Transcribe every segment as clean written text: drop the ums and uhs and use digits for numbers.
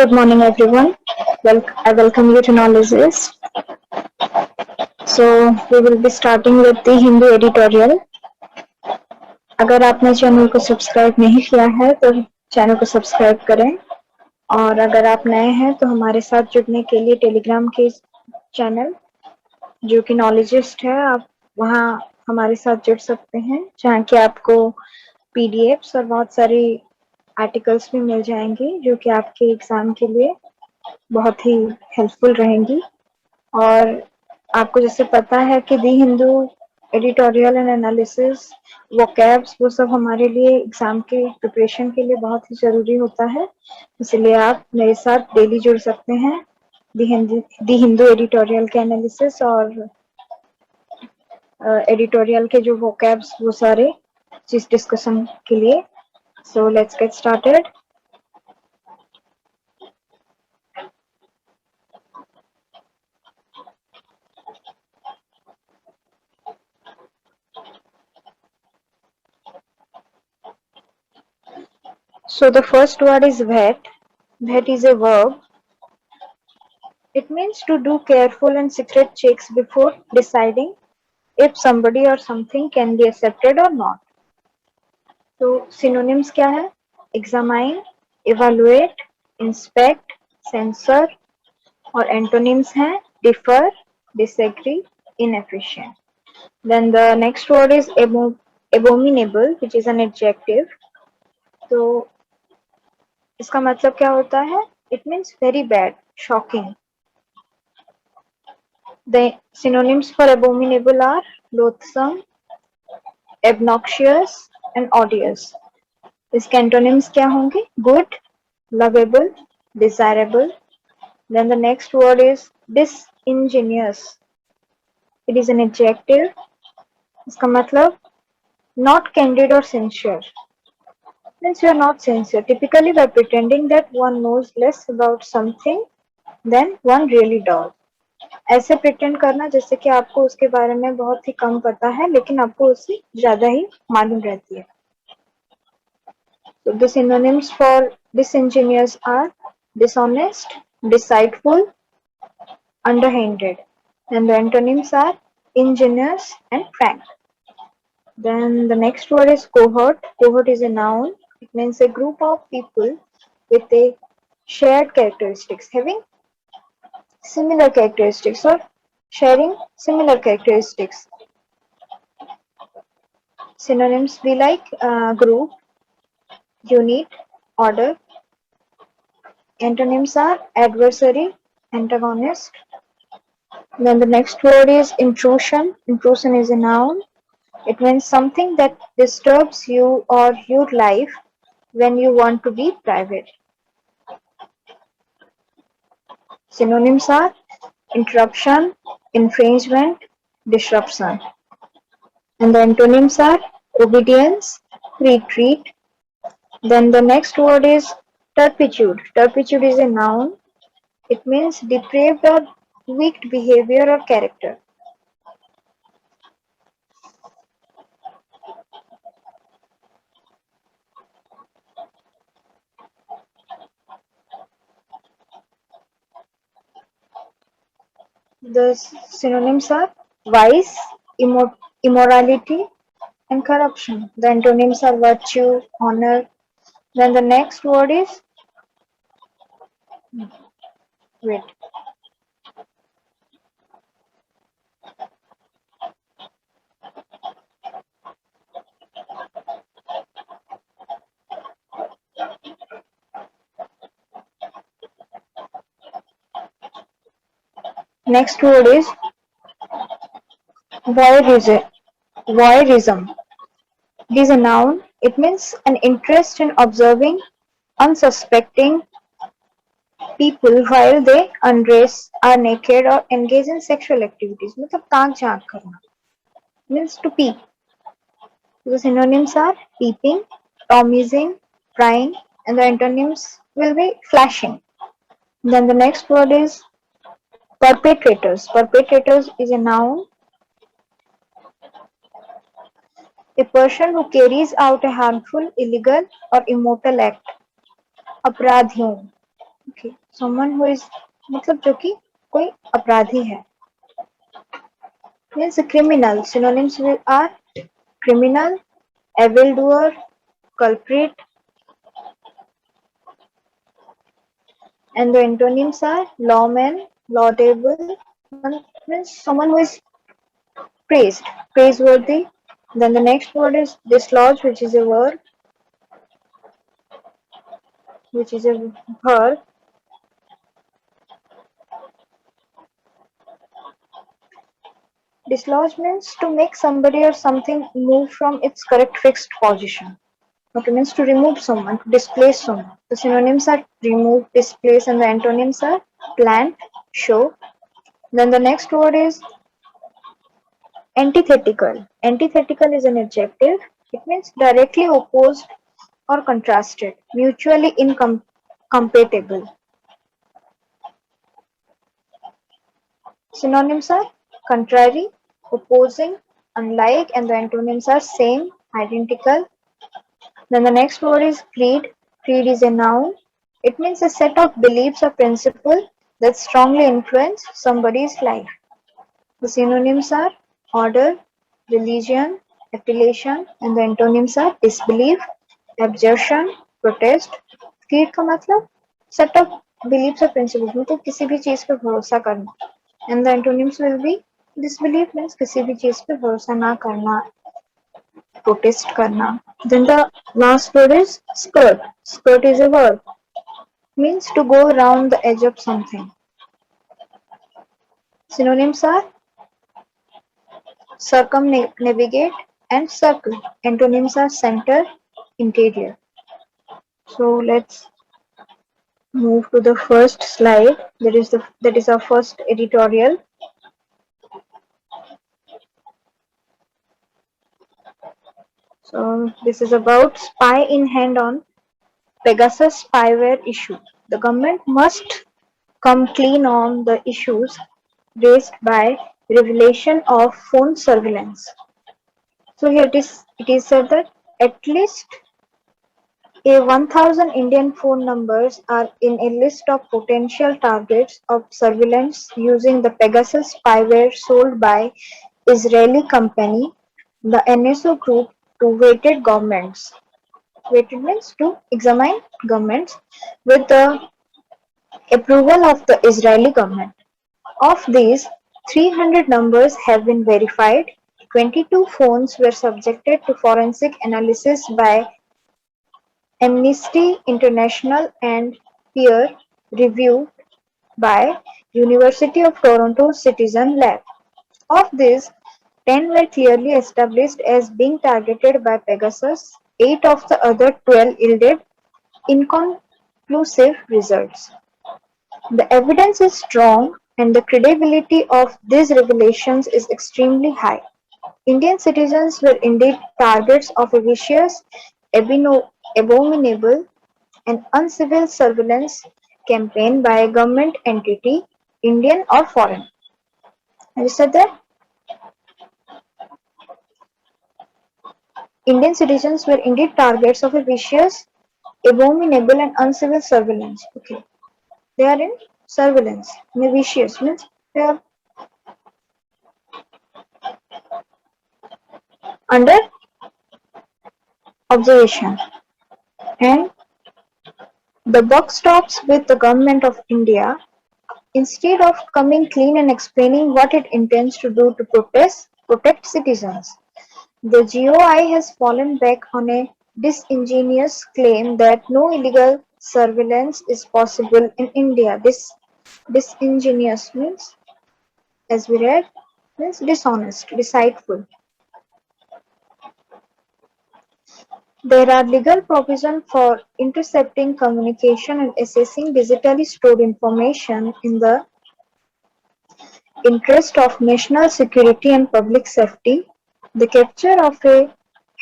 Good morning, everyone. I welcome you to Knowledge List. So, we will be starting with the Hindu editorial. अगर आपने channel को subscribe नहीं किया है तो चैनल को सब्सक्राइब करें और अगर आप नए हैं तो हमारे साथ जुड़ने के लिए टेलीग्राम के चैनल जो कि नॉलेजिस्ट है आप वहाँ हमारे साथ जुड़ सकते हैं जहाँ कि आपको पीडीएफ्स और बहुत सारी आर्टिकल्स भी मिल जाएंगे जो कि आपके एग्जाम के लिए बहुत ही हेल्पफुल रहेंगी। और आपको जैसे पता है कि the Hindu editorial and analysis vocabs वो सब हमारे लिए एग्जाम के प्रिपरेशन के लिए बहुत ही जरूरी होता है, इसलिए आप मेरे साथ डेली जुड़ सकते हैं दी हिंदू एडिटोरियल के एनालिसिस और एडिटोरियल के जो वोकैब्स वो सारे चीज डिस्कशन के लिए। So let's get started. So the first word is vet. Vet is a verb. It means to do careful and secret checks before deciding if somebody or something can be accepted or not. तो synonyms क्या है? Examine, evaluate, inspect, censor और antonyms हैं differ, disagree, inefficient. Then the next word is abominable, which is an adjective. तो इसका मतलब क्या होता है? It means very bad, shocking. The synonyms for abominable are loathsome, obnoxious and odious. इसके antonyms क्या होंगे? Good, lovable, desirable. Then the next word is disingenuous. It is an adjective. इसका मतलब not candid or sincere. Means you are not sincere, typically by pretending that one knows less about something than one really does. ऐसे pretend करना जैसे कि आपको उसके बारे में बहुत ही कम पता है लेकिन आपको उससे ज्यादा ही मालूम रहती है। So the synonyms for disingenuous are dishonest, deceitful, underhanded, and the antonyms are ingenuous and frank. Then the next word is cohort. Cohort is a noun. It means a group of people with a shared characteristics, having similar characteristics or sharing similar characteristics. Synonyms be like group, unit, order. Antonyms are adversary, antagonist. Then the next word is intrusion. Intrusion is a noun. It means something that disturbs you or your life when you want to be private. Synonyms are interruption, infringement, disruption. And the antonyms are obedience, retreat. Then the next word is turpitude. Turpitude is a noun. It means depraved or weak behavior or character. The synonyms are vice, immorality, and corruption. The antonyms are virtue, honor. Then the next word is wait. Next word is voyeurism. Voyeurism. It is a noun. It means an interest in observing unsuspecting people while they undress, are naked or engage in sexual activities. मतलब ताक झांक करना. Means to peep. The synonyms are peeping, tomizing, prying, and the antonyms will be flashing. Then the next word is perpetrators. Perpetrators is a noun. A person who carries out a harmful, illegal or immoral act. अपराधियों. Okay, someone who is मतलब जो कि कोई अपराधी है, means a criminal. Synonyms are criminal, evildoer, culprit, and the antonyms are lawman, laudable, means someone who is praised, praiseworthy. Then the next word is dislodge, which is a verb. Dislodge means to make somebody or something move from its correct fixed position. Okay, means to remove someone, to displace someone. The synonyms are remove, displace, and the antonyms are plant, show. Then the next word is antithetical. Antithetical is an adjective. It means directly opposed or contrasted, mutually incompatible. Synonyms are contrary, opposing, unlike, and the antonyms are same, identical. Then the next word is creed. Creed is a noun. It means a set of beliefs or principles that strongly influence somebody's life. The synonyms are order, religion, affiliation, and the antonyms are disbelief, abjection, protest. creed का मतलब set of beliefs or principles मतलब किसी भी चीज पे भरोसा करना. And the antonyms will be disbelief means किसी भी चीज पे भरोसा ना करना, protest करना. Then the last word is skirt. Skirt is a verb. Means to go around the edge of something. Synonyms are circumnavigate and circle. Antonyms are center, interior. So let's move to the first slide. That is our first editorial. So this is about spy in hand on Pegasus spyware issue. The government must come clean on the issues raised by revelation of phone surveillance. So here it is said that at least a 1000 Indian phone numbers are in a list of potential targets of surveillance using the Pegasus spyware sold by Israeli company, the NSO Group, to weighted governments. Weighted means to examine governments with the approval of the Israeli government. Of these, 300 numbers have been verified. 22 phones were subjected to forensic analysis by Amnesty International and peer reviewed by University of Toronto Citizen Lab. Of these, 10 were clearly established as being targeted by Pegasus. 8 of the other 12 yielded inconclusive results. The evidence is strong and the credibility of these revelations is extremely high. Indian citizens were indeed targets of a vicious, abominable, and uncivil surveillance campaign by a government entity, Indian or foreign. Have you said that? Indian citizens were indeed targets of a vicious, abominable, and uncivil surveillance. Okay. They are in surveillance. Vicious means they are under observation. And the buck stops with the government of India. Instead of coming clean and explaining what it intends to do to protect citizens, the GOI has fallen back on a disingenuous claim that no illegal surveillance is possible in India. This disingenuous means, as we read, means dishonest, deceitful. There are legal provisions for intercepting communication and accessing digitally stored information in the interest of national security and public safety. The capture of a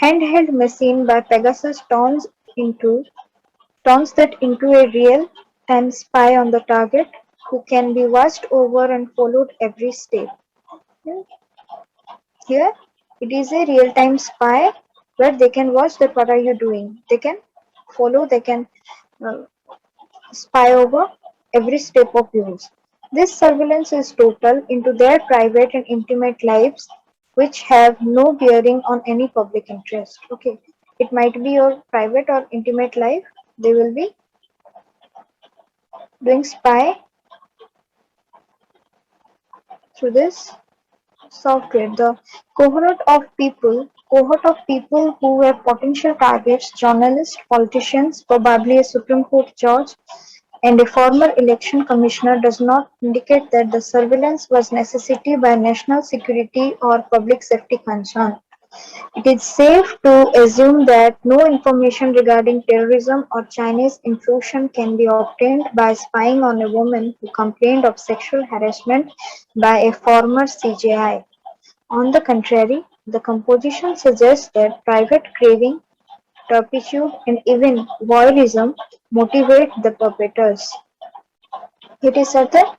handheld machine by Pegasus turns that into a real-time spy on the target who can be watched over and followed every step. Here, it is a real-time spy where they can watch that what are you doing. They can follow, they can uh, spy over. every step of yours. This surveillance is total into their private and intimate lives, which have no bearing on any public interest. Okay, it might be your private or intimate life. They will be doing spy through this software. The cohort of people who were potential targets, journalists, politicians, probably a Supreme Court judge, and a former election commissioner does not indicate that the surveillance was necessity by national security or public safety concern. It is safe to assume that no information regarding terrorism or Chinese intrusion can be obtained by spying on a woman who complained of sexual harassment by a former CJI. On the contrary, the composition suggests that private craving, turpitude, and even voyeurism motivate the perpetrators. It is said that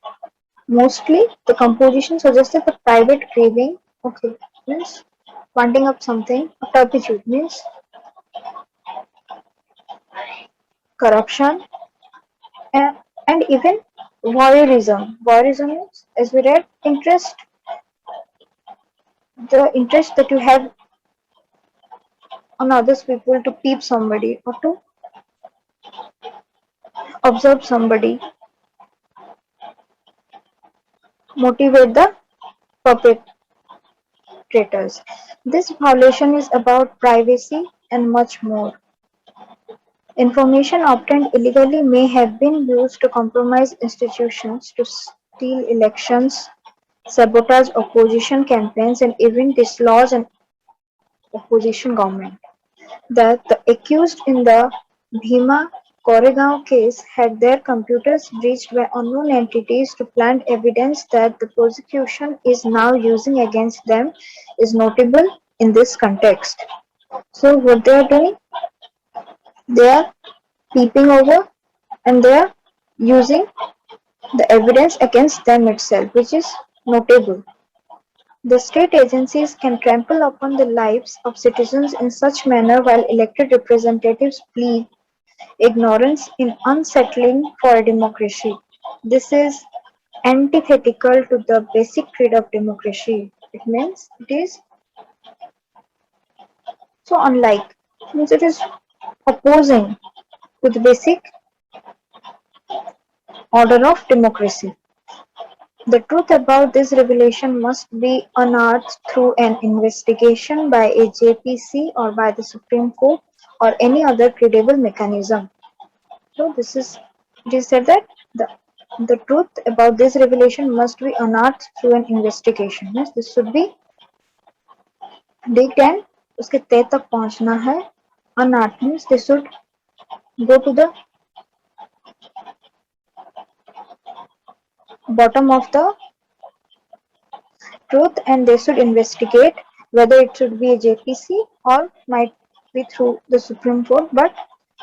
mostly the composition suggests that the private craving, okay, means wanting up something, turpitude means corruption, and, and even voyeurism. Voyeurism means, as we read, interest, the interest that you have on others people to peep somebody or to observe somebody, motivate the perpetrators. This violation is about privacy and much more. Information obtained illegally may have been used to compromise institutions, to steal elections, sabotage opposition campaigns, and even dislodge an opposition government. That the accused in the Bhima Koregaon case had their computers breached by unknown entities to plant evidence that the prosecution is now using against them is notable in this context. So what they are doing? They are peeping over and they are using the evidence against them itself, which is notable. The state agencies can trample upon the lives of citizens in such manner while elected representatives plead ignorance in unsettling for a democracy. This is antithetical to the basic creed of democracy. It means it is so unlike, it means it is opposing to the basic order of democracy. The truth about this revelation must be unearthed through an investigation by a JPC or by the Supreme Court or any other credible mechanism. So this is it is said that the truth about this revelation must be unearthed through an investigation. Yes, this should be digged and उसके तह तक पहुंचना है. Unearthed means they should go to the bottom of the truth and they should investigate whether it should be a JPC or might be through the Supreme Court, but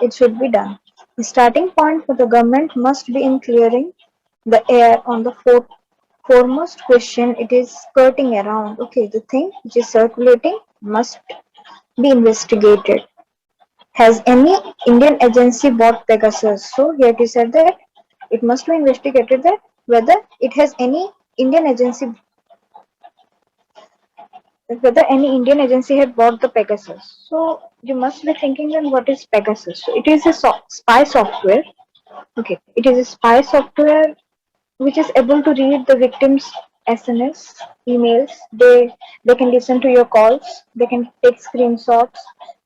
it should be done. The starting point for the government must be in clearing the air on the foremost question it is skirting around. Okay, the thing which is circulating must be investigated. Has any Indian agency bought Pegasus? So here it is said that it must be investigated that whether it has any Indian agency whether any Indian agency had bought the Pegasus. So you must be thinking then what is Pegasus? So it is a spy software. Okay, it is a spy software which is able to read the victim's SMS, emails. They can listen to your calls. They can take screenshots.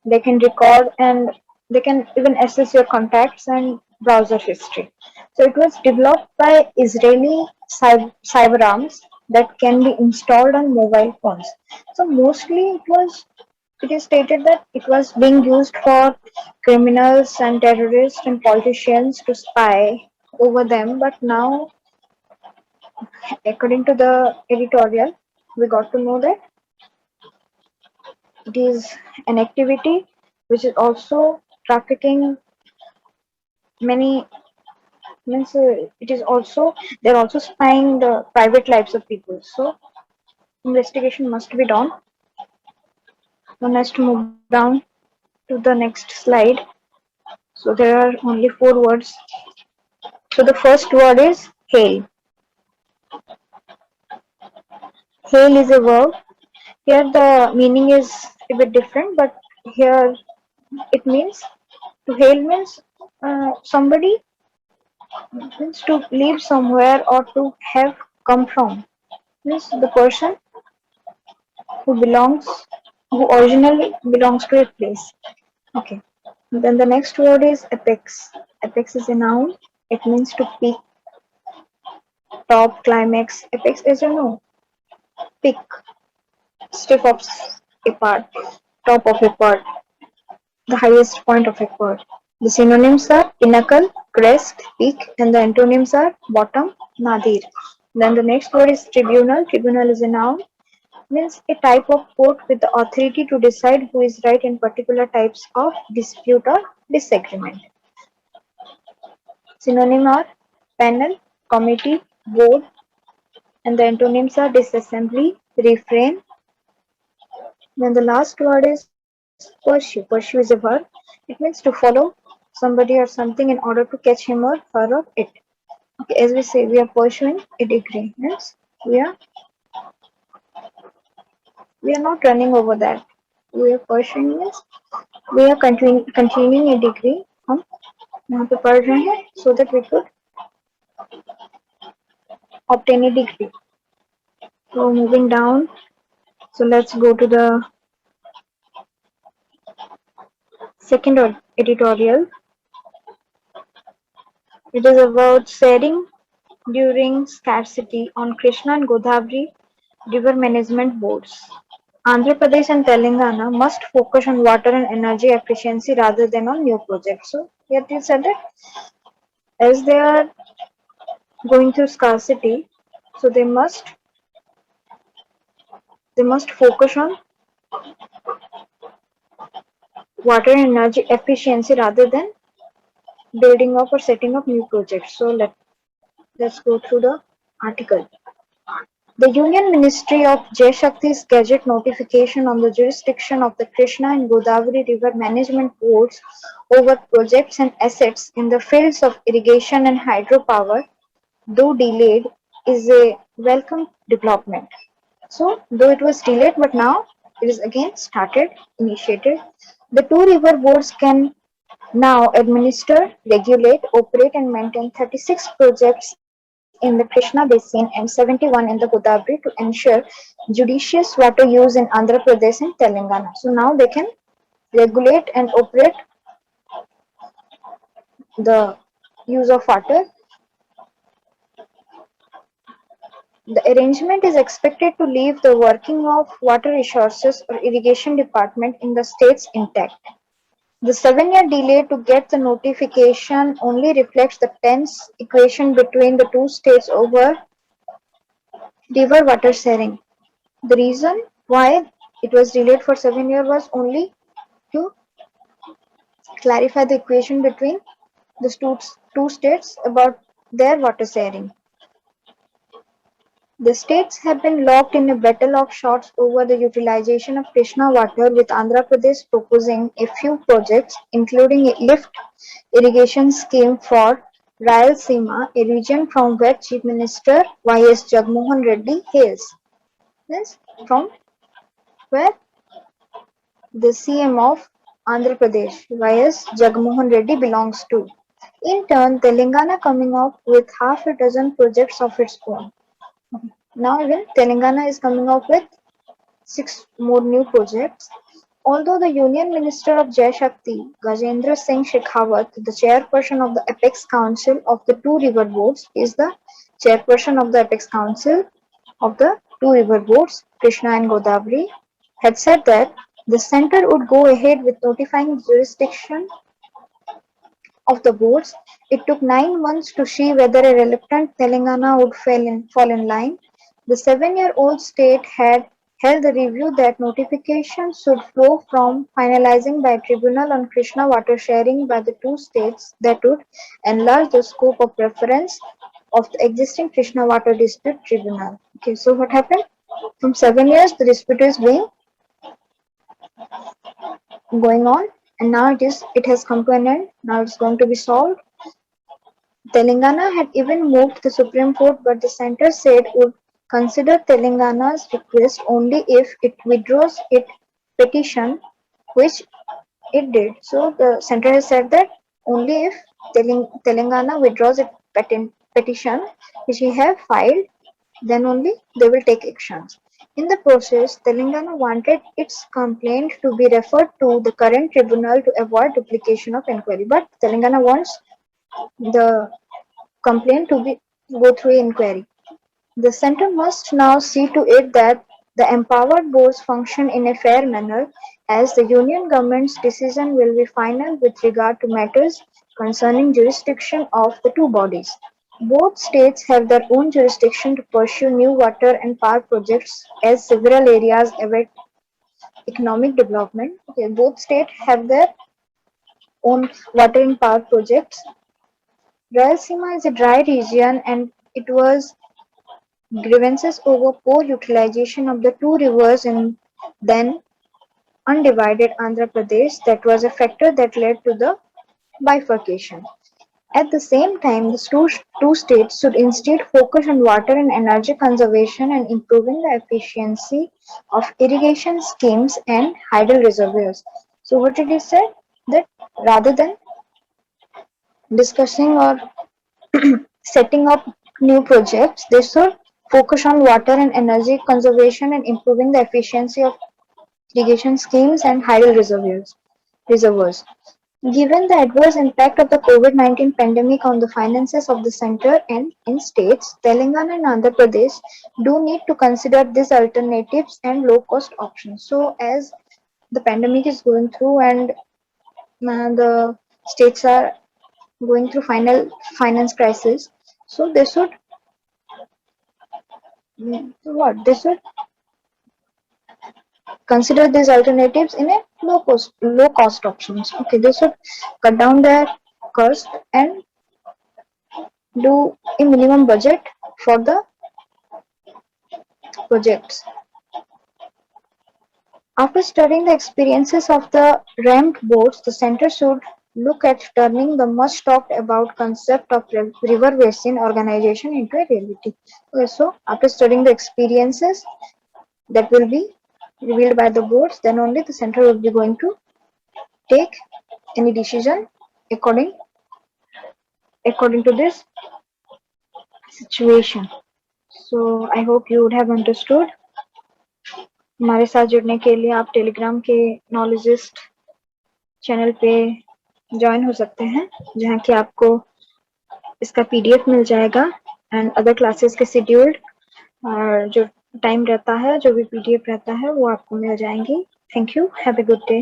They can record and they can even assess your contacts and browser history. So it was developed by Israeli cyber arms that can be installed on mobile phones. So mostly it is stated that it was being used for criminals and terrorists and politicians to spy over them, but now according to the editorial, we got to know that it is an activity which is also trafficking many means it is also they're also spying the private lives of people. So investigation must be done. One has to move down to the next slide. So there are only 4 words So the first word is hail. Hail is a verb. Here the meaning is a bit different, but here it means to hail means somebody means to live somewhere or to have come from. Means the person who belongs, who originally belongs to a place. Okay. Then the next word is apex. Apex is a noun. It means to peak, top, climax. Apex is peak, stiff of a part, top of a part, the highest point of a part. The synonyms are pinnacle, crest, peak, and the antonyms are bottom, nadir. Then the next word is tribunal. Tribunal is a noun, means a type of court with the authority to decide who is right in particular types of dispute or disagreement. Synonyms are panel, committee, board, and the antonyms are disassembly, refrain. Then the last word is pursue. Pursue is a verb. It means to follow somebody or something in order to catch him or her or it. Okay, as we say, we are pursuing a degree. Means we are we are not running over that. We are pursuing means we are continuing a degree. हम यहाँ पे पढ़ रहे हैं so that we could obtain a degree. So moving down, so let's go to the second editorial. It is about sharing during scarcity on Krishna and Godavari river management boards. Andhra Pradesh and Telangana must focus on water and energy efficiency rather than on new projects. So here it said that as they are going through scarcity, so they must focus on water and energy efficiency rather than building up or setting up new projects. So let's go through the article. The Union Ministry of Jal Shakti's Gazette notification on the jurisdiction of the Krishna and Godavari River Management Boards over projects and assets in the fields of irrigation and hydropower, though delayed, is a welcome development. So, though it was delayed, but now it is again initiated. The two river boards can now administer, regulate, operate, and maintain 36 projects in the Krishna Basin and 71 in the Godavari to ensure judicious water use in Andhra Pradesh and Telangana. So now they can regulate and operate the use of water. The arrangement is expected to leave the working of water resources or irrigation department in the states intact. The 7-year delay to get the notification only reflects the tense equation between the two states over river water sharing. The reason why it was delayed for 7 years was only to clarify the equation between the two states about their water sharing. The states have been locked in a battle of shots over the utilization of Krishna water, with Andhra Pradesh proposing a few projects, including a lift irrigation scheme for Rayalaseema, a region from where Chief Minister Y.S. Jagmohan Reddy hails. Yes, from where the CM of Andhra Pradesh, Y.S. Jagmohan Reddy, belongs to. In turn, Telangana coming up with half a dozen projects of its own. Now again, Telangana is coming up with 6 more new projects. Although the Union Minister of Jal Shakti, Gajendra Singh Shekhawat, the chairperson of the Apex Council of the two river boards, is the chairperson of the Apex Council of the two river boards, Krishna and Godavari, had said that the centre would go ahead with notifying jurisdiction of the boards. It took 9 months to see whether a reluctant Telangana would fall in line. The 7-year-old state had held the review that notification should flow from finalizing by tribunal on Krishna water sharing by the two states that would enlarge the scope of reference of the existing Krishna water dispute tribunal. Okay, so what happened? From 7 years, the dispute is going on, and now it has come to an end. Now it's going to be solved. Telangana had even moved the Supreme Court, but the center said would consider Telangana's request only if it withdraws its petition, which it did. So the center has said that only if Telangana withdraws its petition, which he have filed, then only they will take actions. In the process, Telangana wanted its complaint to be referred to the current tribunal to avoid duplication of inquiry. But Telangana wants the complaint to be go through inquiry. The center must now see to it that the empowered boards function in a fair manner, as the union government's decision will be final with regard to matters concerning jurisdiction of the two bodies. Both states have their own jurisdiction to pursue new water and power projects as several areas await economic development. Okay, both states have their own water and power projects. Rayalaseema is a dry region and it was grievances over poor utilization of the two rivers in then undivided Andhra Pradesh that was a factor that led to the bifurcation. At the same time, the two states should instead focus on water and energy conservation and improving the efficiency of irrigation schemes and hydel reservoirs. So, what did he say? That rather than discussing or setting up new projects, they should focus on water and energy conservation and improving the efficiency of irrigation schemes and hydel reservoirs. Given the adverse impact of the COVID-19 pandemic on the finances of the center and in states, Telangana and Andhra Pradesh do need to consider these alternatives and low-cost options. So, as the pandemic is going through and the states are going through final finance crisis, so they should they should consider these alternatives in a low cost options. Okay, they should cut down their cost and do a minimum budget for the projects. After studying the experiences of the ramped boats, the center should look at turning the much talked about concept of river basin organization into a reality. Okay, so after studying the experiences that will be revealed by the boards, then only the center will be going to take any decision according to this situation. So I hope you would have understood. हमारे साथ जुड़ने के लिए आप Telegram के नॉलेजिस्ट channel पे join हो सकते हैं, जहाँ कि आपको इसका पीडीएफ मिल जाएगा एंड अदर क्लासेस के शेड्यूल्ड और जो टाइम रहता है, जो भी पीडीएफ रहता है, वो आपको मिल जाएंगी. Thank you. Have a good day.